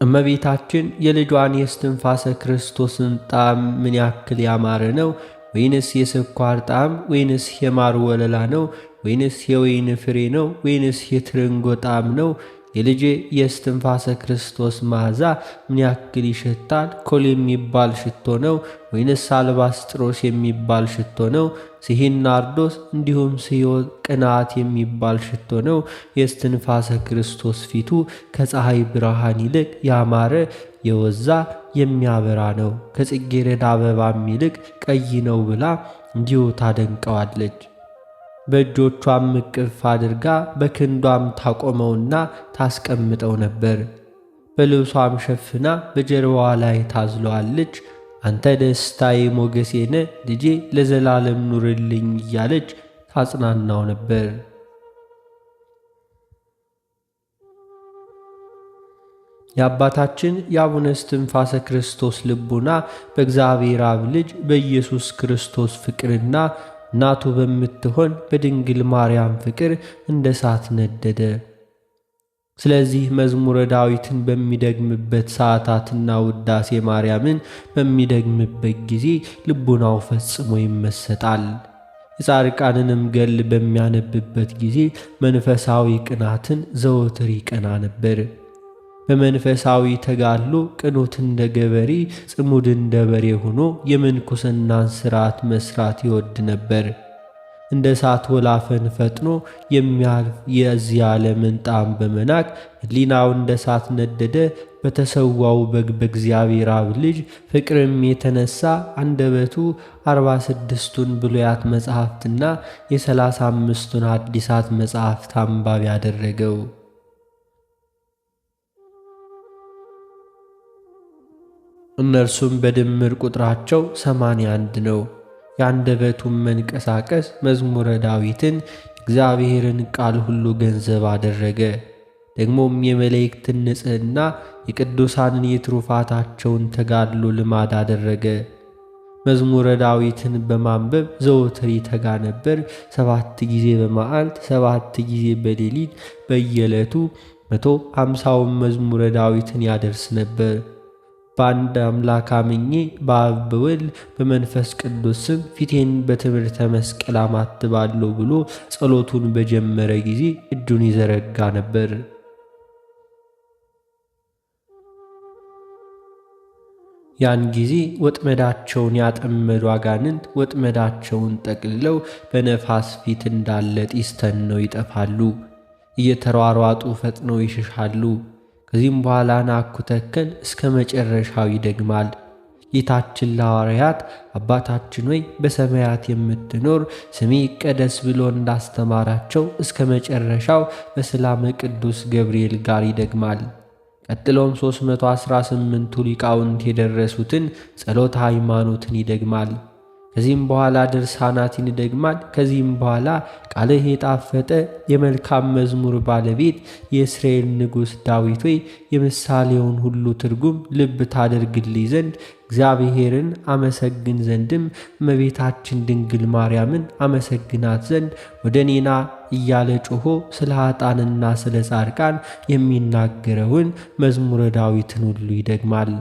እመቤታችን የልጇን የእስትንፋሰ ክርስቶስን ጣዕም ምን ያክል ያማረ ነው? ወይንስ የስኳር ጣዕም? ወይንስ የማር ወለላ ነው? ወይንስ የወይን ፍሬ ነው? ወይንስ የትርንጎ ጣዕም ነው? የልጄ የእስትንፋሰ ክርስቶስ መዓዛ ምን ያክል ይሸታል? ኮል የሚባል ሽቶ ነው? ወይንስ አልባስጥሮስ የሚባል ሽቶ ነው? ሲሂን ናርዶስ እንዲሁም ስዮ ቅንዓት የሚባል ሽቶ ነው? የእስትንፋሰ ክርስቶስ ፊቱ ከፀሐይ ብርሃን ይልቅ ያማረ የወዛ የሚያበራ ነው፣ ከጽጌረዳ አበባም ይልቅ ቀይ ነው ብላ እንዲሁ ታደንቀዋለች። በእጆቿም እቅፍ አድርጋ በክንዷም ታቆመውና ታስቀምጠው ነበር። በልብሷም ሸፍና በጀርባዋ ላይ ታዝለዋለች። አንተ ደስታዬ ሞገሴነ ልጄ ለዘላለም ኑርልኝ እያለች ታጽናናው ነበር። የአባታችን የአቡነ እስትንፋሰ ክርስቶስ ልቡና በእግዚአብሔር አብ ልጅ በኢየሱስ ክርስቶስ ፍቅርና እናቱ በምትሆን በድንግል ማርያም ፍቅር እንደ እሳት ነደደ። ስለዚህ መዝሙረ ዳዊትን በሚደግምበት ሰዓታትና ውዳሴ ማርያምን በሚደግምበት ጊዜ ልቡናው ፈጽሞ ይመሰጣል። የጻድቃንንም ገድል በሚያነብበት ጊዜ መንፈሳዊ ቅናትን ዘወትር ይቀና ነበር። በመንፈሳዊ ተጋድሎ ቅኑት እንደ ገበሬ ጽሙድ እንደ በሬ ሆኖ የምንኩስናን ሥርዓት መሥራት ይወድ ነበር። እንደ እሳት ወላፈን ፈጥኖ የሚያልፍ የዚህ ዓለምን ጣዕም በመናቅ ሕሊናው እንደ እሳት ነደደ። በተሰዋው በግ በእግዚአብሔር አብ ልጅ ፍቅርም የተነሣ አንደበቱ 46ቱን ብሉያት መጻሕፍትና የ35ቱን አዲሳት መጻሕፍት አንባቢ ያደረገው። እነርሱም በድምር ቁጥራቸው 81 ነው። የአንደበቱም መንቀሳቀስ መዝሙረ ዳዊትን እግዚአብሔርን ቃል ሁሉ ገንዘብ አደረገ። ደግሞም የመላእክትን ንጽሕና የቅዱሳንን የትሩፋታቸውን ተጋድሎ ልማድ አደረገ። መዝሙረ ዳዊትን በማንበብ ዘወትር ይተጋ ነበር። 7 ጊዜ በመዓልት 7 ጊዜ በሌሊት በየዕለቱ 150ውን መዝሙረ ዳዊትን ያደርስ ነበር። በአንድ አምላክ አምኜ በአብ በወልድ በመንፈስ ቅዱስ ስም ፊቴን በትምህርተ መስቀል አማትባለሁ ብሎ ጸሎቱን በጀመረ ጊዜ እጁን ይዘረጋ ነበር። ያን ጊዜ ወጥመዳቸውን ያጠመዱ አጋንንት ወጥመዳቸውን ጠቅልለው በነፋስ ፊት እንዳለ ጢስ ተነው ይጠፋሉ። እየተሯሯጡ ፈጥነው ይሸሻሉ። ከዚህም በኋላ ናኩተከን እስከ መጨረሻው ይደግማል። ጌታችን ለሐዋርያት አባታችን ሆይ በሰማያት የምትኖር ስምህ ይቀደስ ብሎ እንዳስተማራቸው እስከ መጨረሻው በሰላም ቅዱስ ገብርኤል ጋር ይደግማል። ቀጥሎም 318ቱ ሊቃውንት የደረሱትን ጸሎተ ሃይማኖትን ይደግማል። ከዚህም በኋላ ድርሳናትን ይደግማል። ከዚህም በኋላ ቃልህ የጣፈጠ የመልካም መዝሙር ባለቤት የእስራኤል ንጉሥ ዳዊት ሆይ የምሳሌውን ሁሉ ትርጉም ልብ ታደርግልኝ ዘንድ እግዚአብሔርን አመሰግን ዘንድም እመቤታችን ድንግል ማርያምን አመሰግናት ዘንድ ወደ እኔና እያለ ጮኾ ስለ ኃጥአንና ስለ ጻድቃን የሚናገረውን መዝሙረ ዳዊትን ሁሉ ይደግማል።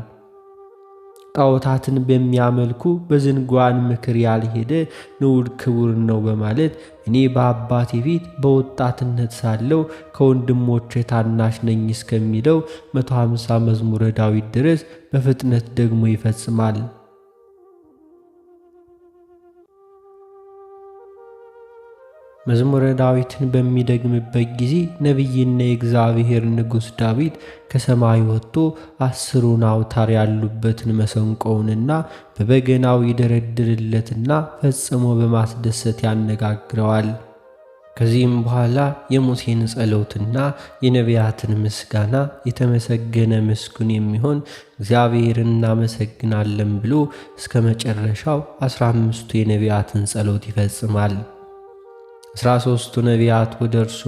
ጣዖታትን በሚያመልኩ በዝንጓን ምክር ያልሄደ ንዑድ ክቡር ነው በማለት እኔ በአባቴ ፊት በወጣትነት ሳለው ከወንድሞቼ ታናሽ ነኝ እስከሚለው 150 መዝሙረ ዳዊት ድረስ በፍጥነት ደግሞ ይፈጽማል። መዝሙረ ዳዊትን በሚደግምበት ጊዜ ነቢይና የእግዚአብሔር ንጉሥ ዳዊት ከሰማይ ወጥቶ 10ሩን አውታር ያሉበትን መሰንቆውንና በበገናው ይደረድርለትና ፈጽሞ በማስደሰት ያነጋግረዋል። ከዚህም በኋላ የሙሴን ጸሎትና የነቢያትን ምስጋና የተመሰገነ ምስጉን የሚሆን እግዚአብሔርን እናመሰግናለን ብሎ እስከ መጨረሻው 15ቱ የነቢያትን ጸሎት ይፈጽማል። 13ቱ ነቢያት ወደ እርሱ